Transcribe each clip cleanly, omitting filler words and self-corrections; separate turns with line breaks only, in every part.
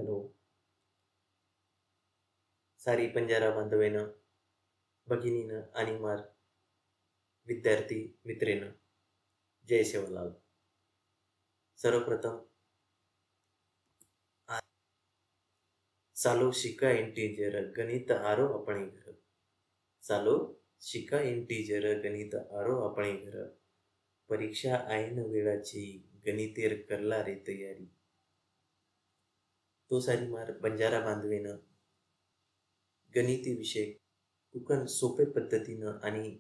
Hello सारी पंजारा बांधवेनं भगिनीनं आणि मार विद्यार्थी मित्रेनं जय सेवालाल. सर्वप्रथम चालो शिका इंटीजर गणित आरो अपने घर. चालो शिका इंटीजर गणित आरो अपने घर. परीक्षा आईन वेळाची गणितेर करला रे तयारी. तो सारी मार बंजारा बांधवेनं गणिती विषय कुकन सोपे पद्धतीनं आणि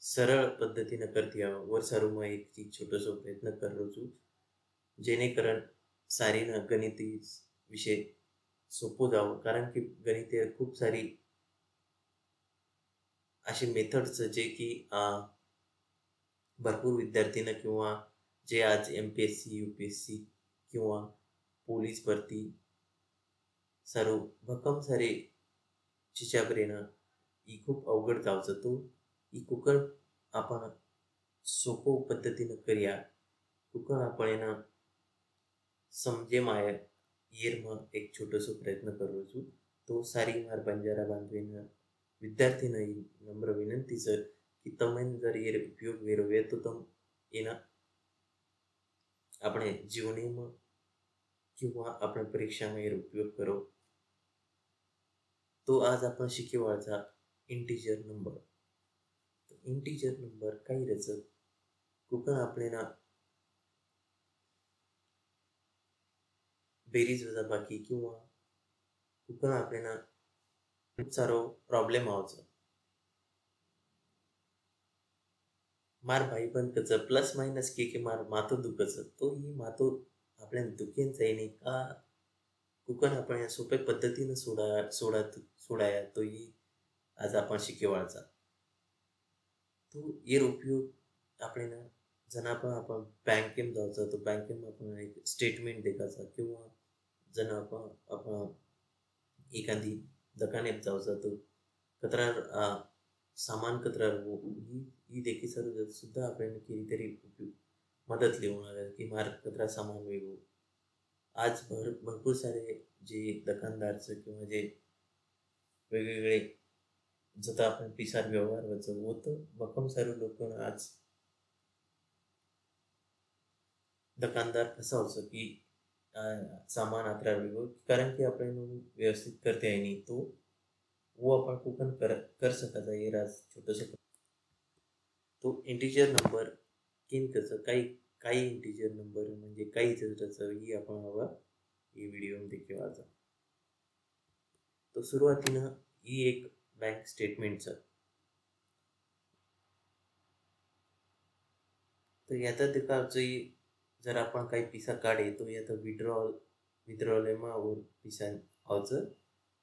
सरळ पद्धतीनं करता यावं वर सारूमा एक छोटंसं प्रयत्न करू जेणेकरून सारीनं गणिती विषय सोपं जावं. कारण की गणिते खूप सारी अशी मेथड्स जे की भरपूर विद्यार्थीनं किंवा जे आज MPSC UPSC किंवा पोलीस भरती सर्व भक्कम सारे चिच्याबरेनं ही खूप अवघड जावचं तो ही कुकर आपण सोपं पद्धतीनं करूया. कुकर आपण समजे माय येर मग एक छोटंसं प्रयत्न करू तो सारी मार बंजारा बांधवीनं विद्यार्थीनं नम्र विनंती सर की તમે जर ये उपयोग वेरवे तो तुम एना આપણે જીવનીમાં किंवा आपण परीक्षाમાં એનો उपयोग करो. तो आज आपण शिकेवाचा इंटीजर नंबर. तो इंटीजर नंबर काही रचत कुकन आपल्याला बेरीज वजाबाकी किंवा कुकन आपल्याला खूप सारो प्रॉब्लेम आवचं. मार भाईबंद कच प्लस मायनस के मार मातो दुखच तो ही मातो आपल्याला दुखेन जाईने का कुकन आपण या सोप्या पद्धतीनं सोडाया तो ही आज आपण शिकेवाळचा. तो येर उपयोग आपल्याला जना पण आपण बँकेम जायचा तो बँकेम आपण एक स्टेटमेंट देखाचा किंवा जना आपण एखादी दुकानेत जायचा तो कतरार सामान कतरार ही देखील सर्व सुद्धा आपल्याला कितीतरी मदत लिहून की मार कतरा सामान वेगळं. आज भरपूर सारे जे दुकानदारचं किंवा जे वेगवेगळे जता आपण पिसार व्यवहार होतं भक्कम सारे लोक आज दुकानदार कसा होतं की सामान आत्रा वेगळं कारण की आपण व्यवस्थित करते आहे नाही तो वो आपण कुकन कर सकता ये राज छोटंसं. तो इंटीजर नंबर किन कसं काही इंटीजर नंबर म्हणजे काही त्याचं ही आपण हवा ही व्हिडिओ देखील वाचा. तो सुरुवातीनं ही एक बँक स्टेटमेंटचं तर याचा देखावची जर आपण काही पिसा काढे तो याचा विड्रॉलेमावर पिसा आवचं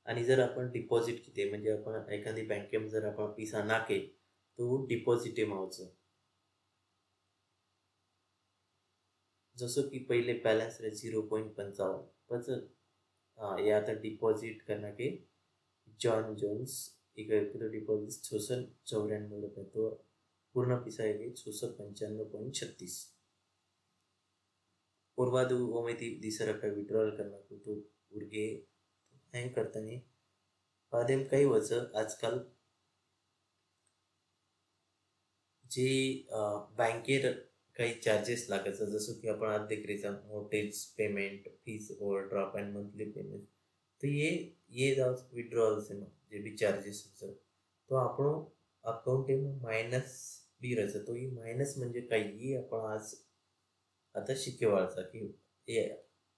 आणि जर आपण डिपॉझिट किती म्हणजे आपण एखादी बँकेत जर आपण पिसा नाके तो डिपॉझिट मावचं. जसं की पहिले बॅलन्स रे 0.55 पच या आता डिपॉझिट करना के जॉन जोन्स एक डिपॉझिट 694 रुपये तो पूर्ण पिसा आहे 695.36 पूर्वादू ओमेती दिसर का विड्रॉल करना तो उर्गे हँग करताना बादेम काही वचं आजकाल जे बँकेत काही चार्जेस लागायचं जसं की आपण आज देखील mortgage payment fees overdraft and monthly payment तो ये जाऊ विड्रॉल्स जे भी चार्जेस होतं तो आपण अकाउंट मायनस बी राहायचं तो ही मायनस म्हणजे काही आपण आज आता शिकेवाळचा की हे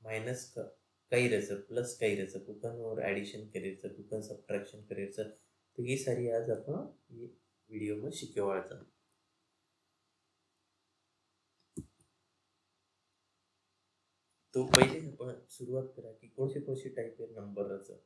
मायनस काही राहायचं प्लस काही राहायचं कुकनवर ॲडिशन करायचं कुकन सबट्रॅक्शन करायचं तर ही सारी आज आपण व्हिडिओमध्ये शिकेवाळचा. तो पहिले आपण सुरुवात करा की कोणते टाईप नंबर राहायचं.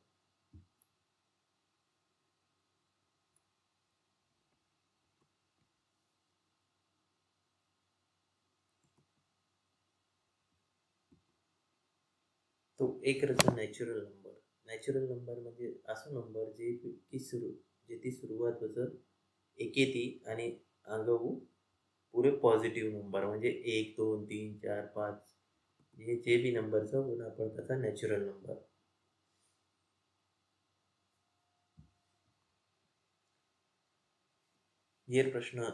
तो एक रचा नॅचरल नंबर म्हणजे असं नंबर जे ती सुरुवात होतं एक येते आणि अंगवू पुरे पॉझिटिव्ह नंबर म्हणजे 1 2 3 4 5 हे जे बी नंबरचा वन आपण त्याचा नॅचरल नंबर. हे प्रश्न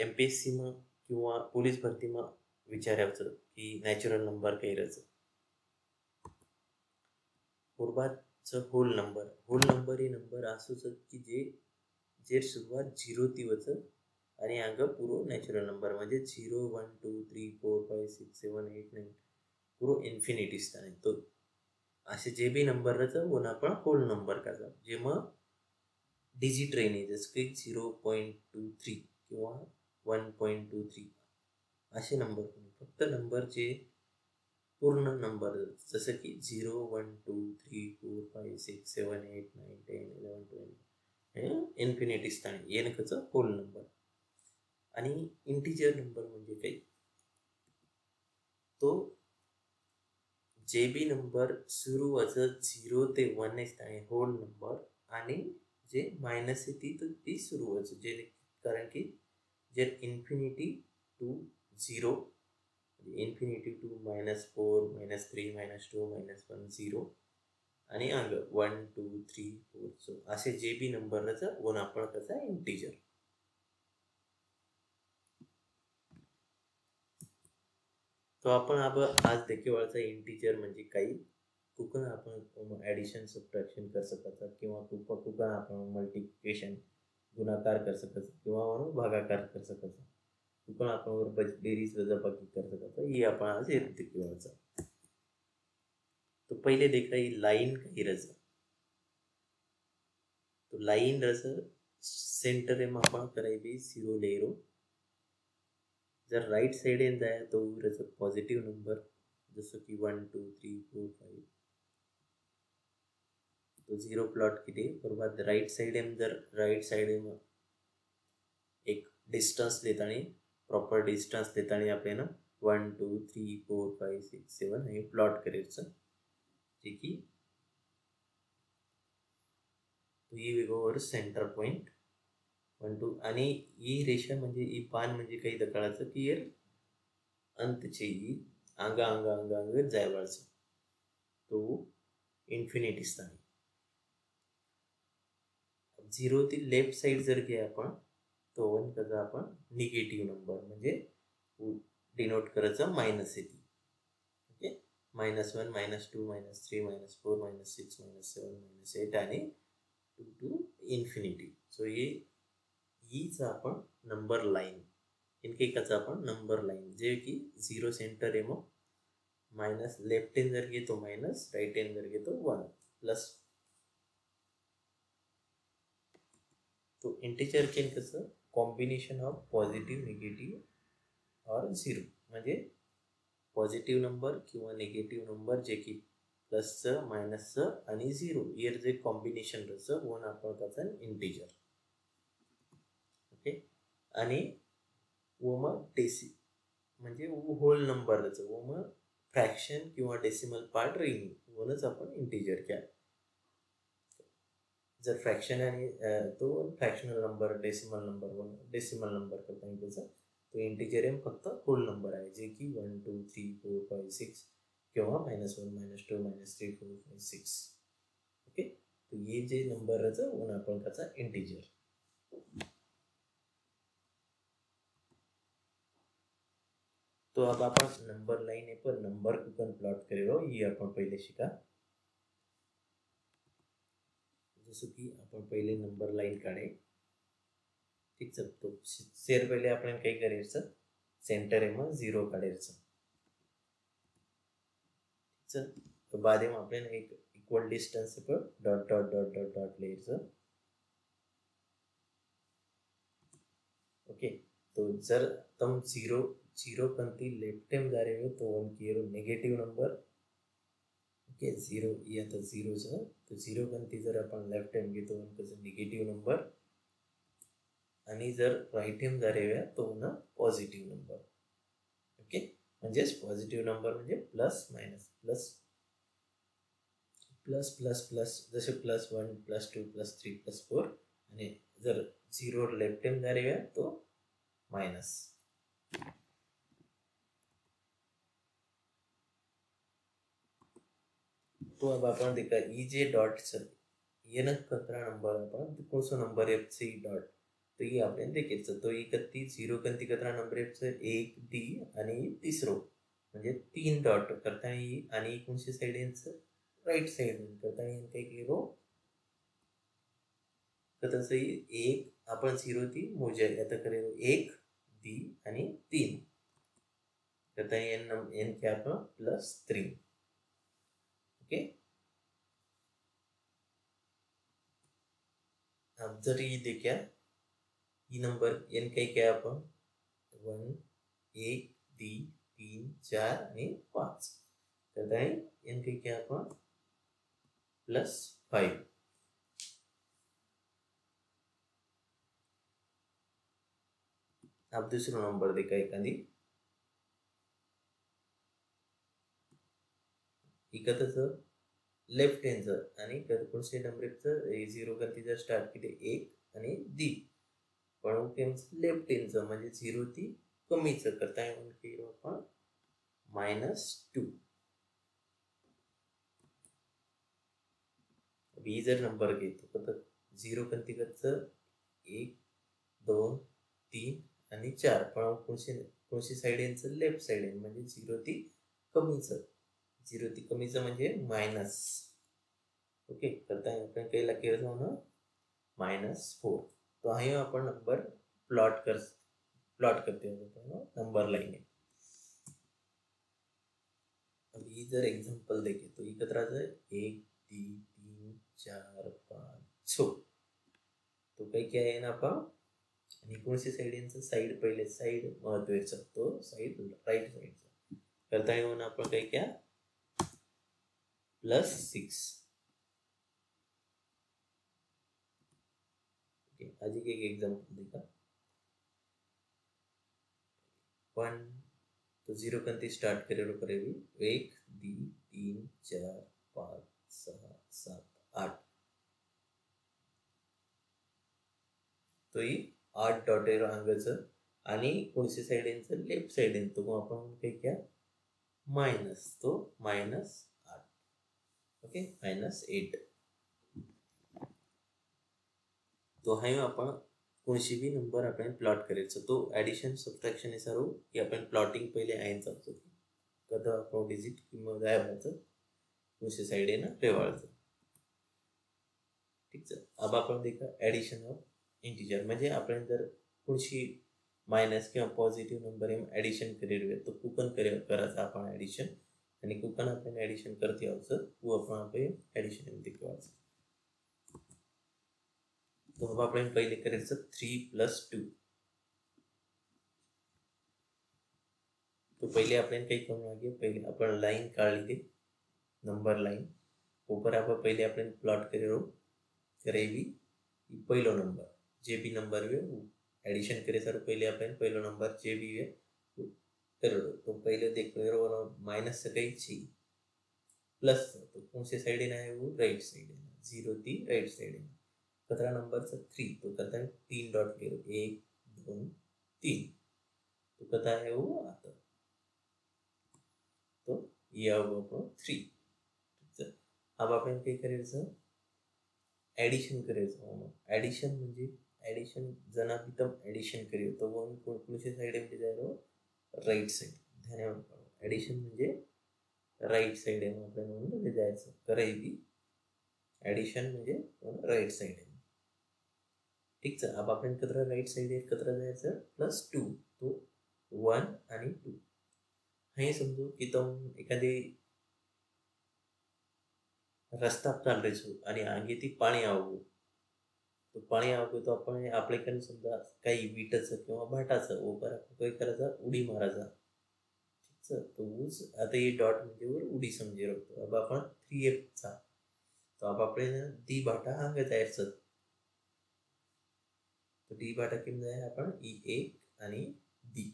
MPSC માં किंवा पोलीस भरतीમાં विचारायचं की नॅचरल नंबर काही राहायचं. पूर्वाचं होल नंबर ही नंबर असोच की जे सुरुवात 0 ती वचं आणि अंग पुरो नॅचरल नंबर म्हणजे 0 1 2 3 4 5 6 7 8 9 पुरो इन्फिनिटी स्थान तो असे जे बी नंबर राहतं वन आपण होल नंबर करायचा. जेव्हा डिजिट राहिणे जसं की 0.23 किंवा 1.23 असे नंबर. फक्त नंबर जे पूर्ण नंबर जसं की 0 1 2 3 4 5 6 7 8 9 10 11 12 इन्फिनिटी स्थान येणकचं होल नंबर. आणि इंटिजर नंबर म्हणजे काही तो जे बी नंबर सुरू व्हायचं 0 ते 1 स्थानी होल नंबर आणि जे मायनस आहे ती सुरू व्हायचं जे कारण की जर इन्फिनिटी टू 0 इन्फिनिटी टू -4 -3 -2 -1 0 आणि अंग 1 2 3 4 सो असे जे बी नंबरचा वन आपण त्याचा इंटिजर. तो आपण आज देखील इंटिजर म्हणजे काही कुकन आपण ॲडिशन सबट्रॅक्शन कर सकता किंवा कुकन आपण मल्टिप्लिकेशन गुणाकार कर सकता किंवा भागाकार कर सकता. कुकन आपण बेरीज वजाबाकी कर सकता. ये आपण आज देखील. तो पहिले देखा ही लाइन काही रज तो लाइन रज सेंटर में आपण करायबी 0 लेरो. जर राइट साइड एन जाए तो रज पॉझिटिव्ह नंबर जसं की 1 2 3 4 5 तो 0 प्लॉट किती बरोबर राइट साइड एम जर राइट साइड एम एक डिस्टन्स देताना प्रॉपर डिस्टन्स देताना आपल्याला 1 2 3 4 5 6 7 हे प्लॉट करायचं. जे की ही वेगोवर सेंटर पॉइंट 1 2 आणि ही रेषा म्हणजे ही पान म्हणजे काही दकाळाचं की अंतचे ही अंग अंग अंग अंग जायवाळचं तो इन्फिनिटी स्थानी 0 ती लेफ्ट साइड जर घ्या आपण तो वन त्याचा आपण निगेटिव्ह नंबर म्हणजे डिनोट करायचं मायनस येते. ओके -1 -2 -3 -4 -6 -7 -8 आणि 2 टू इन्फिनिटी. सो हीच आपण नंबर लाइन इनके कचा आपण नंबर लाइन जे की 0 सेंटर आहे मग मायनस लेफ्ट हँड जर घेतो मायनस राइट हँड जर घेतो 1 प्लस. तो इंटिजर केन कसं कॉम्बिनेशन ऑफ पॉझिटिव्ह निगेटिव्ह और 0 म्हणजे पॉझिटिव्ह नंबर किंवा निगेटिव्ह नंबर जे की प्लसचं मायनसचं आणि 0 यार जे कॉम्बिनेशन राहतं वन आपण त्याचा इंटिजर. ओके आणि मग म्हणजे होल नंबर राहतं मग फ्रॅक्शन किंवा डेसिमल पार्ट राहील वनच आपण इंटिजर घ्या. जर फ्रॅक्शन आणि तो फ्रॅक्शनल नंबर डेसिमल नंबर करता येईल त्याचा तो इंटिजर एम फक्त होल नंबर आहे जे की 1 2 3 4 5 6 किंवा -1 -2 -3 4 5 6. ओके तो ये जे नंबर राहतं वन आपण त्याचा इंटिजर. तो अब आपण नंबर लाइन है पर नंबर कुकन प्लॉट करेलो ये आपण पहिले शिका. जसं की आपण पहिले नंबर लाइन काढे ठीक आहे. तो शेर पहिले आपण काही करायचं सेंटर आहे मग 0 काढायचं. तो बाद में आपण एक इक्वल डिस्टन्स पर dot dot dot dot dot लिहायचं. ओके तो जर तुम 0 पंक्ति लेफ्ट हैंड जा रहे हो तो वन की नेगेटिव्ह नंबर. ओके 0 ये आता 0 तो 0 पंक्ति जर आपण लेफ्ट हैंड घेतो कसं निगेटिव्ह नंबर आणि जर राइट हैंड जा रहे हो तो ना पॉझिटिव्ह नंबर. ओके म्हणजे पॉझिटिव्ह नंबर म्हणजे plus minus plus plus plus plus जसे +1 +2 +3 +4 आणि जर 0 लेफ्ट हैंड जा रहे हो तो मायनस. तो अब अपन देखा ई जे डॉट सर ये न कतरा नंबर अपन तो कौन सा नंबर है सी डॉट तो ये आपने देखेल तो एक कत्ती झिरो कंती कतरा नंबर आहे एक डी आणि तिसरो म्हणजे 3 डॉट करता ही आणि कोणशी साइड यांचं राइट साइड करता येईल काही केलो तर तसंही एक आपण 0 ती मोजा आता करेल 1 डी आणि 3 करता एन क्या आपण +3 ओके अब जर ये देखा ये नंबर एन काही काय आपण 1 1 2 3 4 आणि 5 करता है एन काही काय आपण +5 अब दूसरा नंबर देखा एखादी इकतच लेफ्ट हँडचं आणि कोणत्या नंबरचं 0 गंतीचा स्टार्ट केले 1 आणि दी पण लेफ्ट हँडचं म्हणजे 0 ती कमीचं करता येऊन केलं आपण -2 ही जर नंबर घेतो तर 0 कंतिकचं 1 2 3 आणि 4 पण कोणशी साइड यांचं लेफ्ट साइड आहे म्हणजे 0 ती कमीचं 0 ती कमीचं म्हणजे मायनस ओके करता आपण काही लकेर जाऊ ना -4 तो आहे आपण नंबर प्लॉट करते हैं नंबर लाइन अब ये जर एग्जांपल देखे तो ये कतरा है 1 2 3 4 5 6 तो काही क्या आहे ना आपण आणि कोणशी साइड यांचं साइड पहिले साइड महत्वाचा तो साइड राइट साइडचा करता येऊन आपण काही क्या +6 ओके आज एक एग्जांपल देखा 1 तो 0 कंती स्टार्ट करेलो करेगी 1 2 3 4 5 6 7 8 तो ही 8 डॉट आहे रांगाचं आणि कोणत्या साइड यांचं लेफ्ट साइड आहे तो आपण काही क्या मायनस तो -8 ओके -8 तो है आपण कोणशी भी नंबर आपण प्लॉट करायचं तो ॲडिशन सबट्रॅक्शन हे सर्व की आपण प्लॉटिंग पहिले आयन चालतो कदा आपण डिजिट किंवा गायबाचं कोणशी साइड आहे ना ठेवायचं ठीक आहे अब आपण देखा ॲडिशन ऑफ इंटिजर म्हणजे आपण जर कोणशी मायनस किंवा पॉझिटिव्ह नंबर हे ॲडिशन करेल तो कुकन करायचं आपण ॲडिशन आणि कुकन आपण ॲडिशन करते आहोत वो आपण ॲडिशन देखवायचं तो अब आपण पहिले करायचं 3 + 2 तो पहिले आपण काही करू लागे पहिले आपण लाइन काढली नंबर लाइन ऊपर आपण पहिले आपण प्लॉट करेवी पहिलो नंबर जे भी नंबर वे एडिशन करे सर पहिले अपन पहिलो नंबर जे भी वे करो तो पहिले देख लो माइनस से कई छी प्लस तो कौन से साइड है वो राइट साइड है 0 थी राइट साइड है कतरा नंबर से 3 तो कहता है 3 डॉट ले 1 2 3 तो कहता है वो आता तो ये अब अपन 3 अब आपण काय करायचं ॲडिशन करायचं ॲडिशन म्हणजे ॲडिशन जना बितम ॲडिशन करूँ तो वो कोणत्या साइड मध्ये जायलो राइट साइड ध्यान ॲडिशन म्हणजे राइट साइड आहे आपण म्हणून जायचं करायची ॲडिशन म्हणजे राइट साइड आहे ठीक आहे अब आपण कतरा राइट साइड आहे कतरा जायचं +2 तो 1 आणि 2 हे समजू की तुम एखादी रस्ता चाल रही छो आणि आगे ती पाणी आवगो तो पाणी आवगो तो आपण आपल्याकडे समजा काही विटाचं किंवा भाटाचं ऊपर आपण काय करायचं उडी मारायचा ठीक आहे तो ऊस आता ये डॉट म्हणजे वर उडी समजे रखतो अब आपण 3f चा तो अब आपल्याला दी भाटा आगे जायचं तो डी भाटा किम जाय आपण e1 आणि डी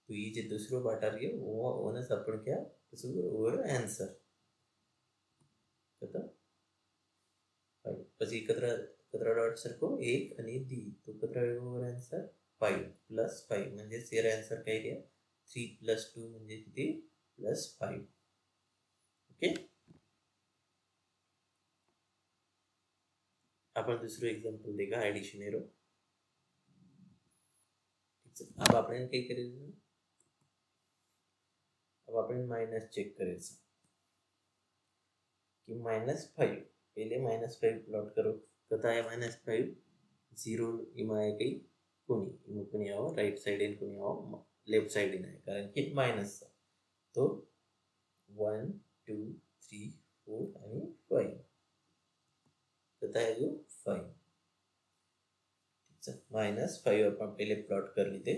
तो ये जे दुसरो भाटा रे वो ओनस आपण क्या त्याचं वर आन्सर कता પછી कतरा डॉट सरको 1 आणि डी तो कतरा वर आन्सर 5 +5 म्हणजे सेर आन्सर काय घ्या 3 + 2 म्हणजे किती +5 ओके अपन दूसरो एग्जाम्पल देगा एडिशन एरो। अब આપણે કઈ કરીશું, अब આપણે माइनस चेक કરીશું कि -5 पहले -5 प्लॉट करो कथा है -5 0 इमा है कई कोणी इमा कोणी आओ राइट साइड इन कोणी आओ लेफ्ट साइड इन आहे कारण की माइनस तो 1 2 3 4 आणि 5 कथा है जो 5 -5 अपन पहले प्लॉट कर ली थे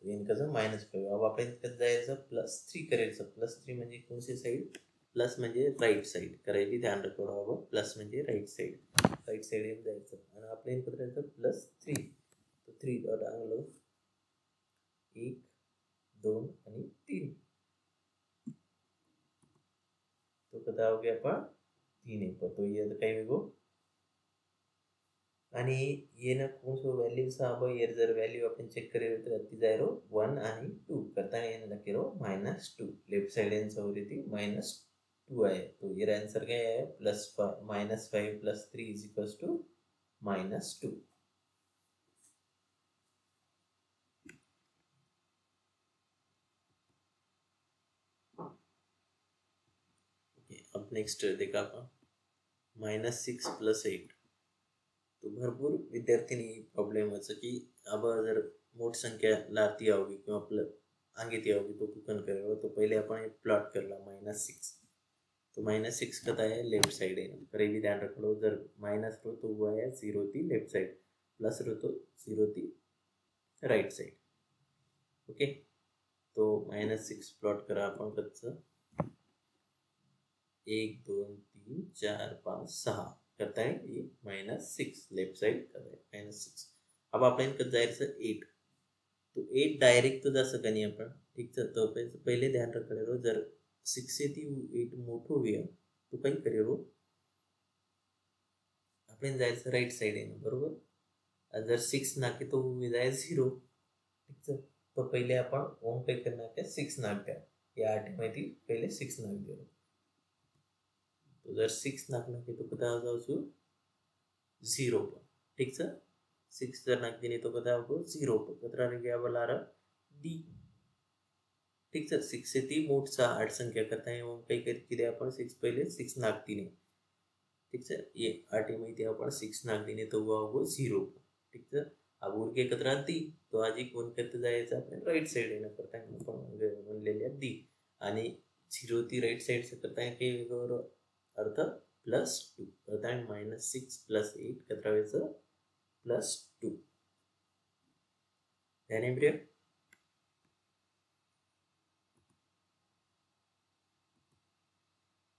तो इनका जो -5 अब आपण इनका जायचं +3 करायचं +3 म्हणजे कोणती साइड प्लस म्हणजे राइट साइड करायची ध्यान रखो प्लस म्हणजे राइट साइड येऊन जायचं आणि आपल्या इकडे करायचं +3 तो 3 डॉट आलो 1 2 आणि 3 तो कदा हो गया अपन 3 है तो ये काही वेगो आणि ये ना कौन सो वैल्यू साहब ये जर वैल्यू अपन चेक करे तो अति जायरो 1 आणि 2 करता ये ना लखेरो -2 लेफ्ट साइड आंसर हो रही थी -2 है तो ये आंसर क्या है -5 + 3 = -2। ओके अब नेक्स्ट देखा अपन -6 + 8 तो भरपूर विद्यार्थ्यांनी प्रॉब्लेम व्हायचं की अब जर मोठ संख्या लाती आओगी किंवा आंगेती आओगी तो कुकन करेगा तो पहले अपन प्लॉट करला -6 तो -6 कता है लेफ्ट साइड है पर ये भी ध्यान रख लो जर माइनस रो तो हुआ है 0 थी लेफ्ट साइड प्लस रो तो 0 थी राइट साइड। ओके तो -6 प्लॉट करा अपन कच्चं 1 2 3 4 5 6 करता है ये -6 लेफ्ट साइड करता है -6। अब आपण कसं जायचं 8 तो 8 डायरेक्ट तो जा सका नहीं अपन ठीक है तो पहले ध्यान रखो जर 6 से 8 मोठो हुआ तो कहीं करे रो आपण जायचं राइट साइड आहे बरोबर जर 6 नाके तो जाए 0 ठीक है तो पहले अपन ओम पे करना क्या 6 नाक दिया या 8 में थी पहले 6 नाक दिया तो जर 6 नाखना के तो कदा हो जाओ 0 पर ठीक है 6 जर नाक देने तो कदा हो 0 पर कतरा रह गया बोला रहा डी ठीक है 6 से 3 मोठ सा 8 संख्या करता है वो कई करके अपन 6 पहले 6 नाक देने ठीक है ये 8 में थी अपन 6 नाक देने तो हुआ वो 0 पर ठीक है अब उर के कतरा दी तो आज एक वन करते जायचं आपण राइट साइड येणं करता है आपण म्हणलेल्या दी आणि 0 ती राइट साइड से करता है के अर्थ +2 करता है -6 + 8 कतरा व्हायचं +2 ध्यान प्रिय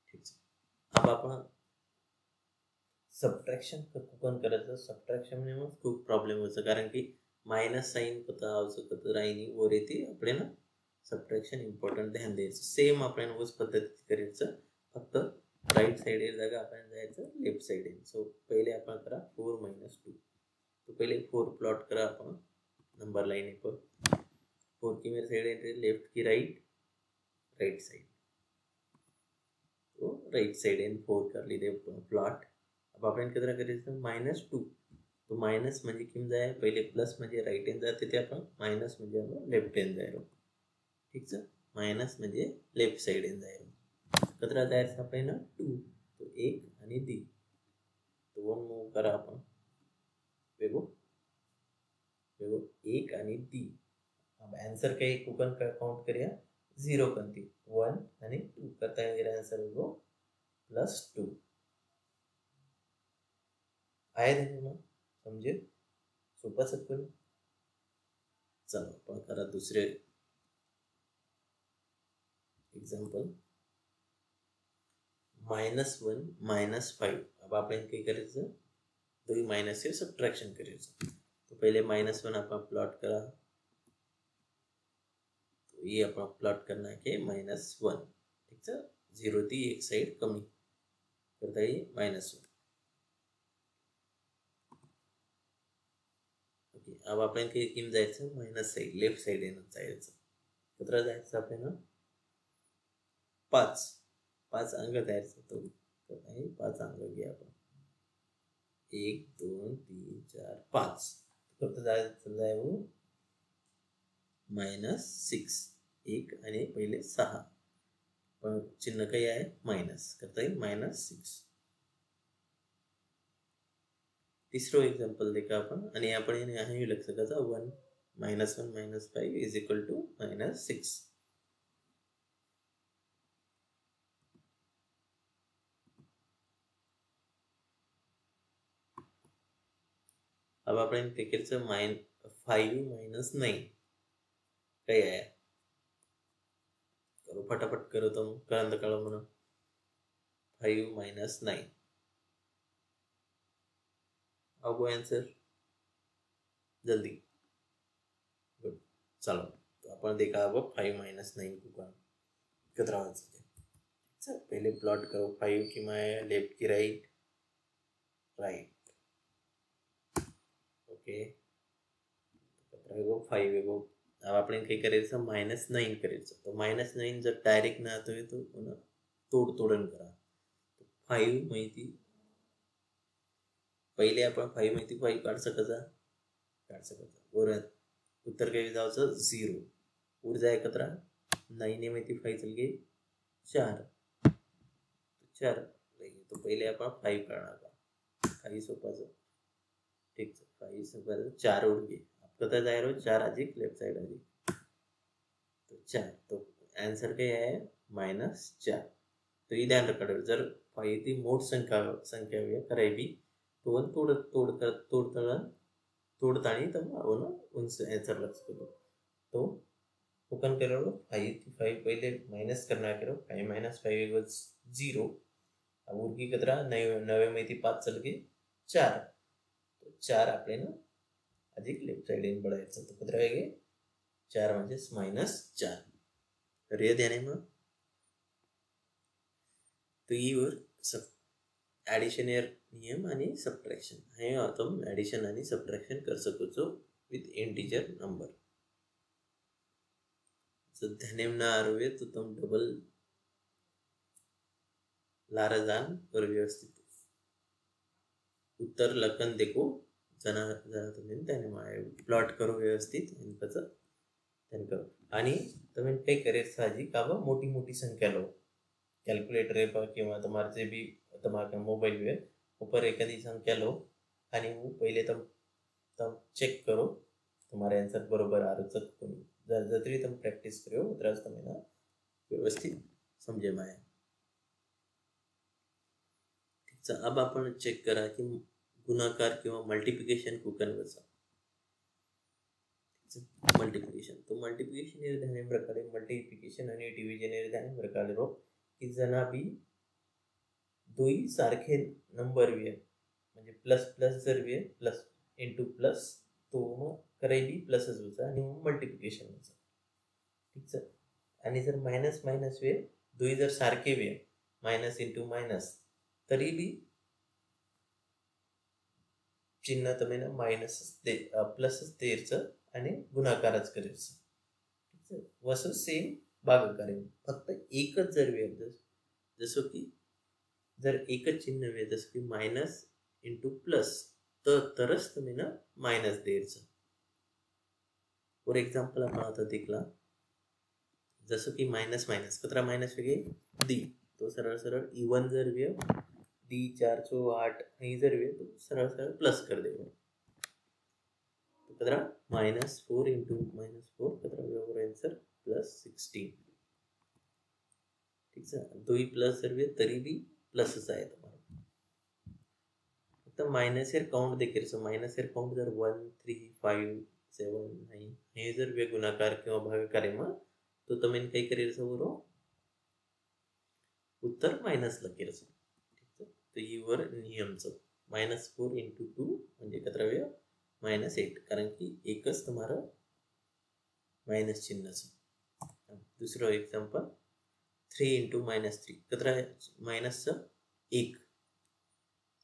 ठीक है अब आपण सबट्रॅक्शन कुकन करायचं सबट्रॅक्शन मध्ये मग खूप प्रॉब्लेम व्हायचं कारण की माइनस साइन कता आवश्यक राहिनी वर येते आपण ना सबट्रॅक्शन इम्पॉर्टंट ध्यान द्यायचं सेम आपण उस पद्धतीत करायचं फक्त राइट साइड ये जागा अपन जायचं लेफ्ट साइड है सो पहले अपन करा 4 - 2 तो पहले 4 प्लॉट करा अपन नंबर लाइन पर 4 की मेरे साइड है लेफ्ट की राइट साइड तो राइट साइड इन 4 कर ली दे प्लॉट अब अपन कितना करायचं -2 तो माइनस म्हणजे किम जाए पहले प्लस म्हणजे राइट हैंड जाते थे अपन माइनस म्हणजे आपण लेफ्ट हैंड जायरो ठीक है माइनस म्हणजे लेफ्ट साइड हैंड जायरो कतरा जायचं आपण 2 तो 1 आणि दी तो 1 मूव करा आपण वेगो 1 आणि दी अब आंसर काही कुकन का काउंट करूया 0 कंती 1 आणि 2 करता येईल आंसर वेगो +2 आहे ना समजे सोपा सकून चलो आपण करा दुसरे एग्जांपल -1 -5 अब आपण काय करायचं दोन्ही माइनस से सबट्रैक्शन करायचं तो पहले -1 अपन प्लॉट करा तो ये अपन प्लॉट करना है कि -1 ठीक है 0 थी एक साइड कमी करता है -1 ओके अब आपण काही किम जायचं माइनस साइड लेफ्ट साइड येणं जायचं कतरा जायचं आपण 5 अंक जायचं तो 5 अंक घ्या आपण 1 2 3 4 5 फक्त जायचं जाय वो -6 1 आणि पहिले 6 पण चिन्ह काही आहे मायनस करता येईल -6. तिसरं एक्झाम्पल देखा आपण आणि आपण हे लक्ष करायचं 1 -1 -5 इज इक्वल टू -6. अब आपण ते करायचं 5 -9 काही आहे करो फटाफट करो तुम कळंद कळो म्हणून 5 - 9 अब आंसर जल्दी गुड चलो तो अपन देखा अब 5 - 9 को कितना आंसर पहले प्लॉट करो 5 की मैं लेफ्ट की राइट ओके फाइव एगो अब આપણે કઈ करायचं -9 करायचं तो -9 जर डायरेक्ट ना आतो तो पुन्हा तोडून करा 5 माहिती पहिले आपण 5 माहिती 5 काढ सकायचा और उत्तर काही जावचं 0 ऊर्जा एकत्र 9 ने माहिती 5 चल गई 4 तो पहिले आपण 5 काढणार काही सोपाचं ठीक है 5 से 4 उड़ गए पता जाए रो 4 अधिक लेफ्ट साइड अधिक तो 4 तो आंसर क्या है -4. तो ये ध्यान रखा जर 5 ती मोठ संख्या हुई करायबी तो वन तोड़तानी तब आवो उनसे आंसर लग सको तो ओपन करो 5 पहले माइनस करना करो 5 - 5 इक्वल्स 0 अब उरकी कतरा 9 में 5 चल गए 4 तो 4 आपले ना अधिक लेफ्ट साइड इन बढ़ायचं तो किती राहील 4 म्हणजे -4 तर हे ध्यान में तो ईवर सब एडिशन एर नियम आणि सबट्रैक्शन हे तुम एडिशन आणि सबट्रैक्शन कर सको छो विथ इंटीजर नंबर जर ध्यान में ना आवे तो तुम डबल लाराजान और व्यवस्थित उत्तर लखन देखो जना तुम्ही त्याने प्लॉट करो व्यवस्थित त्याने करो आणि तुम्ही काही करेल साहजिक का मोटी संख्या लो कैलकुलेटर पर किंवा तुम्हारे जे भी तुम्हारे मोबाइल में ऊपर एक संख्या लो आणि वो पहले तुम चेक करो तुम्हारे आंसर बरोबर आ रहा है जतरी तुम प्रैक्टिस करो उतराज तुम्हें ना व्यवस्थित समझे में आया. ठीक है अब आपण चेक करा कि गुणाकार किंवा मल्टिप्लिकेशन को कन्वर्सा मल्टिप्लिकेशन तो मल्टिप्लिकेशन निर्धारण प्रकारे मल्टिप्लिकेशन आणि डिव्हिजन निर्धारण प्रकारे रो की जना भी दोई सारखे नंबर वे म्हणजे प्लस जर वे प्लस इंटू प्लस तो मग करायबी प्लसच होता आणि मग मल्टिप्लिकेशन होता ठीक आहे आणि जर मायनस वे दोई जर सारखे वे मायनस इंटू मायनस तरी भी चिन्ह તમે मायनस प्लसच द्यायचं आणि गुणाकारच करायचं वसं सेम भागाकार फक्त एकच जर वेळ जसं की जर एकच चिन्ह वेळ जसं की मायनस इंटू प्लस तरच तुम्ही मायनस द्यायचं. फॉर एक्झाम्पल आपण आता देखला जसं की मायनस कतरा मायनस वेगळे दी तो सरळ इवन जर वेळ डी 4 × 8 नहीं जर वे तो सरल प्लस कर देगा तो कतरा -4 × -4 कतरा होगा आंसर +16 ठीक है दो ही प्लस जर वे तरी भी प्लस आहे तुम्हाला फक्त मायनस एर काउंट देखील सो मायनस एर काउंट जर 1 3 5 7 9 हे जर वे गुणाकार किंवा भागाकार आहे मग तो तुम्ही काही करेल बरो उत्तर मायनस लकेल तो ईवर नियमचं -4 × 2 म्हणजे कतरा वेळ -8 कारण की एकच तुम्हारा मायनस चिन्हचं. दुसरं एक्झाम्पल 3 × -3 कतरा मायनसचं 1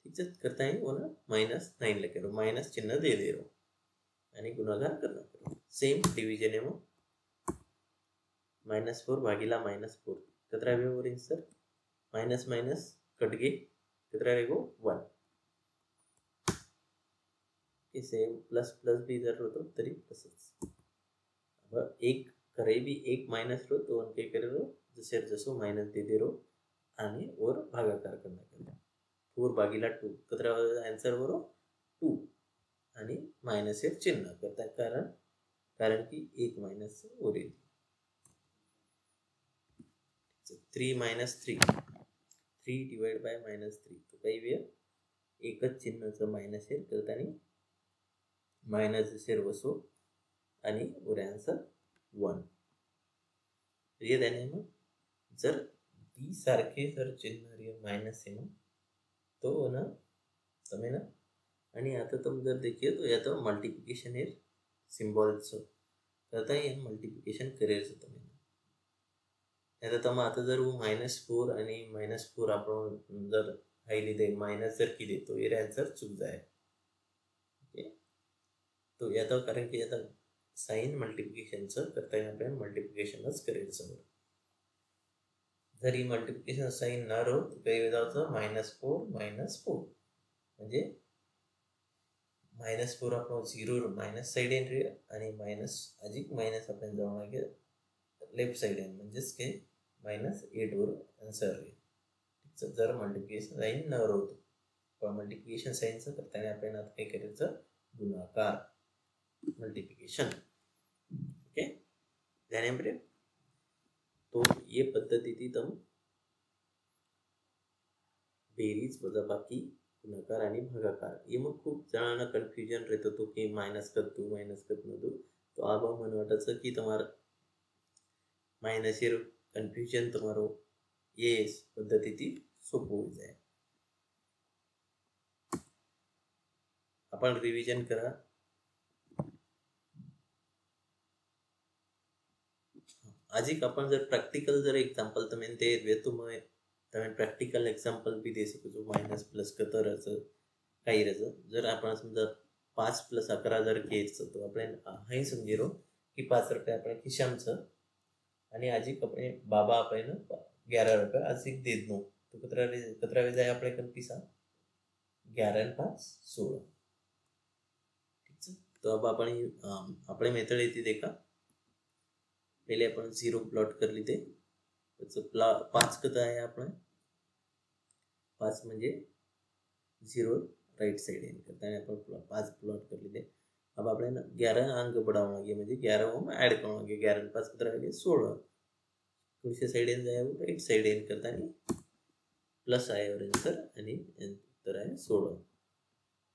ठीक है करता है वो ना -9 लेके रो माइनस चिन्ह दे रहो आणि गुणाकार करना करो सेम डिवीजन है वो -4 भागीला -4 कतरा वे और आंसर माइनस कट गई कितना रहेगा 1 कि सेम प्लस प्लस भी जर हो तो तरी प्लसच। अब एक करे भी एक माइनस रो तो उनके करे रो जैसे जसो माइनस दे दे रो आणि और भागाकार करना करना 4 भागीला 2 कतरा आंसर बरो 2 आणि माइनस एक चिन्ह करता कारण की एक माइनस और 3 माइनस 3 3 डिवाइड बाय माइनस 3 तो काही वेळ एकच चिन्हाचं मायनस आहे तर त्याने मायनस दिसेल बसो आणि वर आन्सर 1 हे त्याने मग जर डी सारखे जर चिन्ह रे मायनस आहे मग तो ना તમે ना आणि आता तुम जर देखिए तो या तो मल्टिप्लिकेशन है सिम्बॉल्स करता है मल्टिप्लिकेशन करेल तुम्ही आता तम आता जर वो -4 आणि -4 आपण जर हाई लिहिले माइनस जर केली तो ये आंसर चूक जाए ओके तो या तो कारण की आता साइन मल्टिप्लिकेशनचं करता येईल आपल्याला मल्टिप्लिकेशनच करायचं जरी मल्टिप्लिकेशन साइन न रो तो काही जायचं -4 -4 म्हणजे -4 आपण 0 माइनस साइड येईल रे आणि माइनस अधिक माइनस आपण जाऊ लागे लेफ्ट साइड येईल म्हणजेच के -8 वर आन्सर रे जर मल्टिप्लिकेशन साइन न रो तो मल्टिप्लिकेशन साइनचं करताना आपण आता काय करायचं गुणाकार मल्टिप्लिकेशन ओके ध्यान तो ये पद्धति थी तुम बेरीज वजाबाकी गुणाकार आणि भागाकार ये मग खूप जणांना कन्फ्युजन रहतो तो की माइनस कर दो तो अब मन वाटायचं की तुम्हारा माइनस ये कन्फ्युजन तुम्हारो ये पद्धति थी सोपं हो जाए आपण रिविजन करा आजिक अपन जर प्रैक्टिकल जर एग्जांपल तुम्हें दे वे तो मैं तुम्हें प्रैक्टिकल एग्जांपल भी दे सकूँ जो माइनस प्लस कतर रहतं काही रहतं जर आपण समजा 5 + 11 जर घ्यायचं तो आपण हाई समजी रो की 5 रुपये आपण खिशामचं आणि आजिक આપણે बाबा આપણે 11 रुपये आजिक दे दो तो कतरा वे जाए આપણે कन पिसा 11 × 5 16 ठीक है तो अब આપણે मेथड येते देखा पहले अपन 0 प्लॉट कर लीधे त्याचं 5 कथा आहे आपण 5 म्हणजे 0 राइट साइड येईल करता आपण 5 प्लॉट कर लीधे अब આપણે 11 अंक बढ़ावना है म्हणजे 11 ओम ऐड करना है 11 5 कितना है 16 दूसरे साइड इन जाए राइट साइड इन करता है प्लस आहे और आंसर आणि उत्तर आहे 16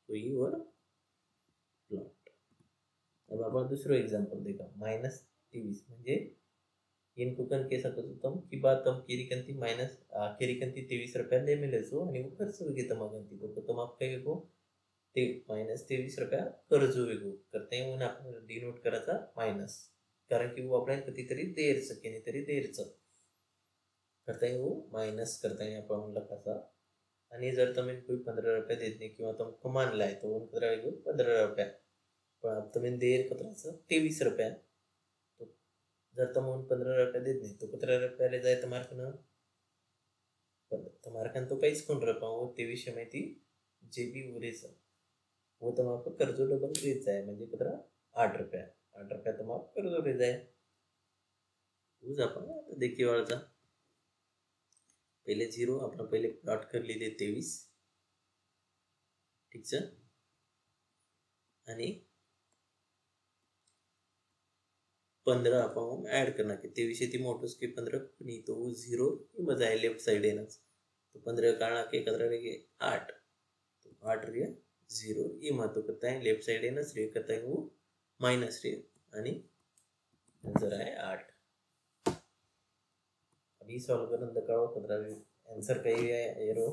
तो ये और प्लॉट अब आपण दूसरा एग्जांपल देखा -23 म्हणजे इनको कन के सकत तुम की बात तुम केरिकंती माइनस केरिकंती 23 रुपया ले मिलेसो आणि वो खर्च वेगे तमागंती तो तुम आप काय वेगो ते -23 रुपया कर्ज वेगो करते हैं उन आपण डिनोट करायचा माइनस कारण की वो आपण कितीतरी देर सकेने तरी देरचं करता है वो माइनस करता है आपण लखाचा आणि जर तुम्ही कोई 15 रुपये देत नाही किंवा तुम कमान लाय तो उन कतरा वेगो 15 रुपया पण अब तुम्ही देर कतराचं 23 रुपया जर तुम 15 रुपये देत नहीं तो 15 रुपये जाए तुम्हारे तो कहीं कौन रहा वो 23 में थी जे भी उरेच वो तुम्हारा कर्ज डबल रेच आहे म्हणजे कतरा 8 रुपया तुम्हारा कर्ज रेच आहे उस आपण आता देखिए वाळचा पहले 0 आपण पहले प्लॉट कर लीधे 23 ठीक है आणि 15 आपण ऐड करना के 23 ती मोटोस के 15 नहीं तो वो 0 मजा है लेफ्ट साइड है ना तो 15 काढा के कतरा रहे 8 तो 8 रे 0 ये महत्व करता है लेफ्ट साइड है ना रे करता है वो माइनस रे आणि आंसर है 8 अभी सॉल्व करना दकाओ कतरा आंसर कही है एरो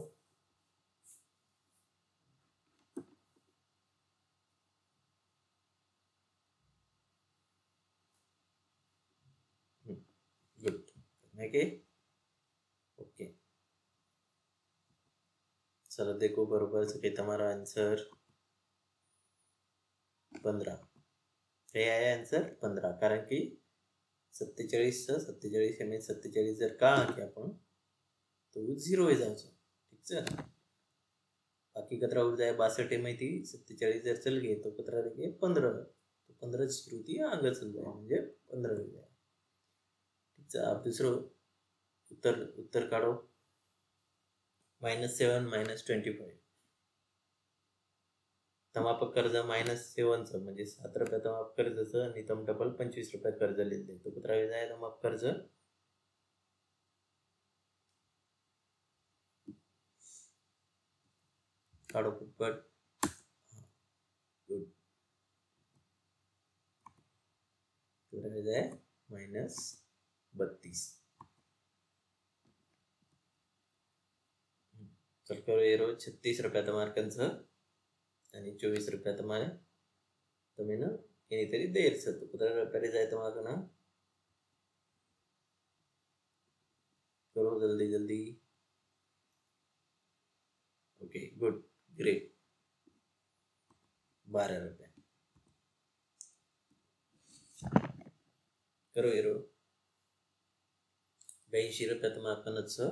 गुड ओके चलो देखो बरोबर से कि तुम्हारा आंसर 15 हे आहे आंसर 15 कारण की 47 47 47 जर का की आपण तो 0 आहे जायचं ठीक आहे बाकी कतरा उड़ जाए 62 में थी 47 जर चल गए तो कतरा रह गए 15, तो 15 श्रुति आगे चल जाए म्हणजे 15 हो जाए। ठीक है, आप दूसरो उत्तर उत्तर काढो। -7 -25 तमाप कर्ज -7चं म्हणजे 7 रुपये तमाप कर्जाचं आणि तम डबल 25 रुपये कर्ज लिहिले तो कतरा वेळ जाय तमाप कर्ज काढो फुटपट। गुड, कतरा वेळ जाय -32। चल करो ये रोज 36 रुपया તમારે કંસ અને 24 रुपया તમારે તમે ને એની તરી દેર છે તો કતરા રૂપિયા જાય તમારે ના करो जल्दी जल्दी। ओके गुड ग्रेट 12 रुपया करो ये रो 82 रुपया તમારે કનત છે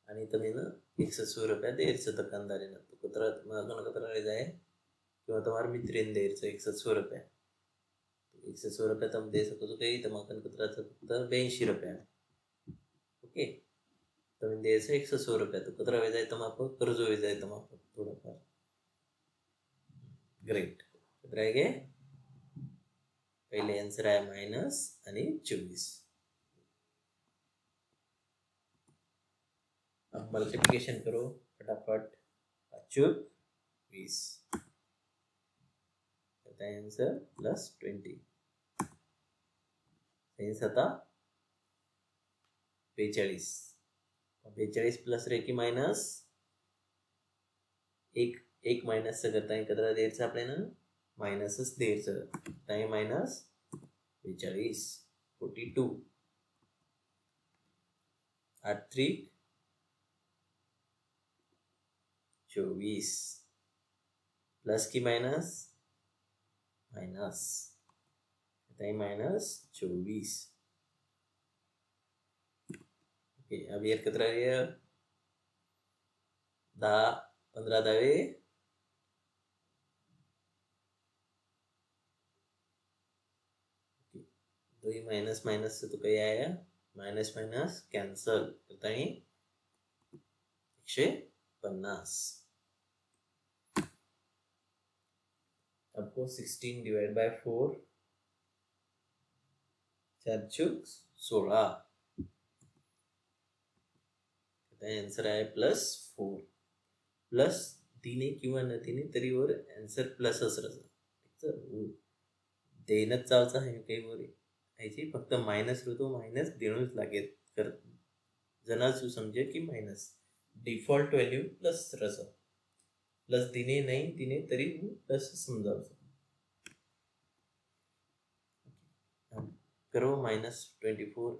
आणि तुम्ही ना 116 रुपया द्यायचं दुकानदारीनं तो कतरा मागणं कतरा जाय किंवा तुम्हारे मित्रीन द्यायचं 116 रुपया 116 रुपया तुम दे सको तो काही तर मागणं कतराचं फक्त 82 रुपया। ओके तुम्ही द्यायचं 116 रुपया तो कतरा वेळ जाय तमाप कर्ज वेळ जाय तमाप थोडंफार। ग्रेट कतरा आहे गे पहिले आन्सर आहे मायनस आणि 24। अब मल्टीप्लिकेशन करो फटाफट 5 कहता है आंसर +20 सही सता 42 42 प्लस रे की माइनस एक माइनस से करता है कतरा देर से आपने ना माइनसच देर से टाइम -42 42 8 3 24 प्लस की माइनस माइनस -24। ओके अब ये कतरा है 10 15 दावे तो ये माइनस माइनस से तो क्या आया माइनस माइनस कैंसल करता है 150। आपको 16 डिवाइड बाय 4 4 चुक 16 आंसर आहे +4 प्लस तिने किंवा न तिने तरी वर आन्सर प्लसच राहतं देणंच चालचं आहे काही वर याची फक्त मायनस होतो मायनस देणंच लागेल कर जनाच समजे की मायनस डिफॉल्ट व्हॅल्यू प्लस राहतं प्लस दिने नाही तिने तरी प्लस समजावचं। करो -24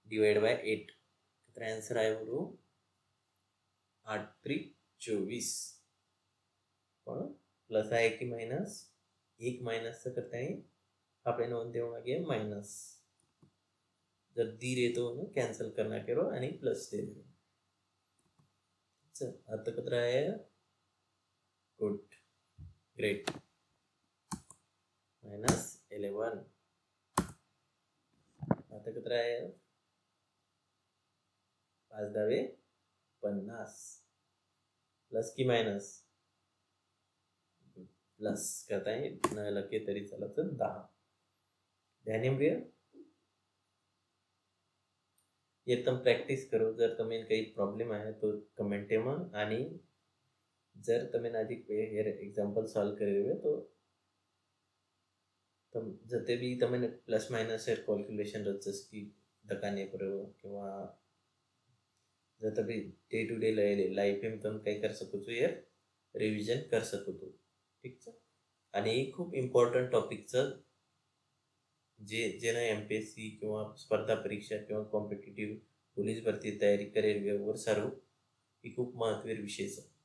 डिवाइड बाय 8 कितना आंसर आया बोलो 8 3 24 पण प्लस आहे की माइनस एक माइनस से करता है आपने नोंद देना गया माइनस जब दी रहे तो ना कैंसिल करना करो आणि प्लस दे दो। चल आता कितना है गुड ग्रेट -11 आता कितना है 5 दावे 50 प्लस की माइनस प्लस करता है न लगे तरी चला तो 10 ध्यान ये तुम प्रैक्टिस करो जर तुम्हें काही प्रॉब्लेम आहे तो कमेंट में आणि जर तुम्हें अधिक हेर एग्जांपल सॉल्व करे तो तुम जते भी तुम्हें प्लस माइनस हेर कैलकुलेशन रचस की दकाने पर किंवा जते भी डे टू डे लाइफ में तुम काय कर सको छो यार रिविजन कर सको तो ठीक है। आणि खूप इम्पॉर्टंट टॉपिकचं जेना MPSC किंवा स्पर्धा परीक्षा किंवा कॉम्पिटिटिव्ह पोलीस भरती तयारी करेल वर सर्व ही खूप महत्त्वाचा विषय आहे।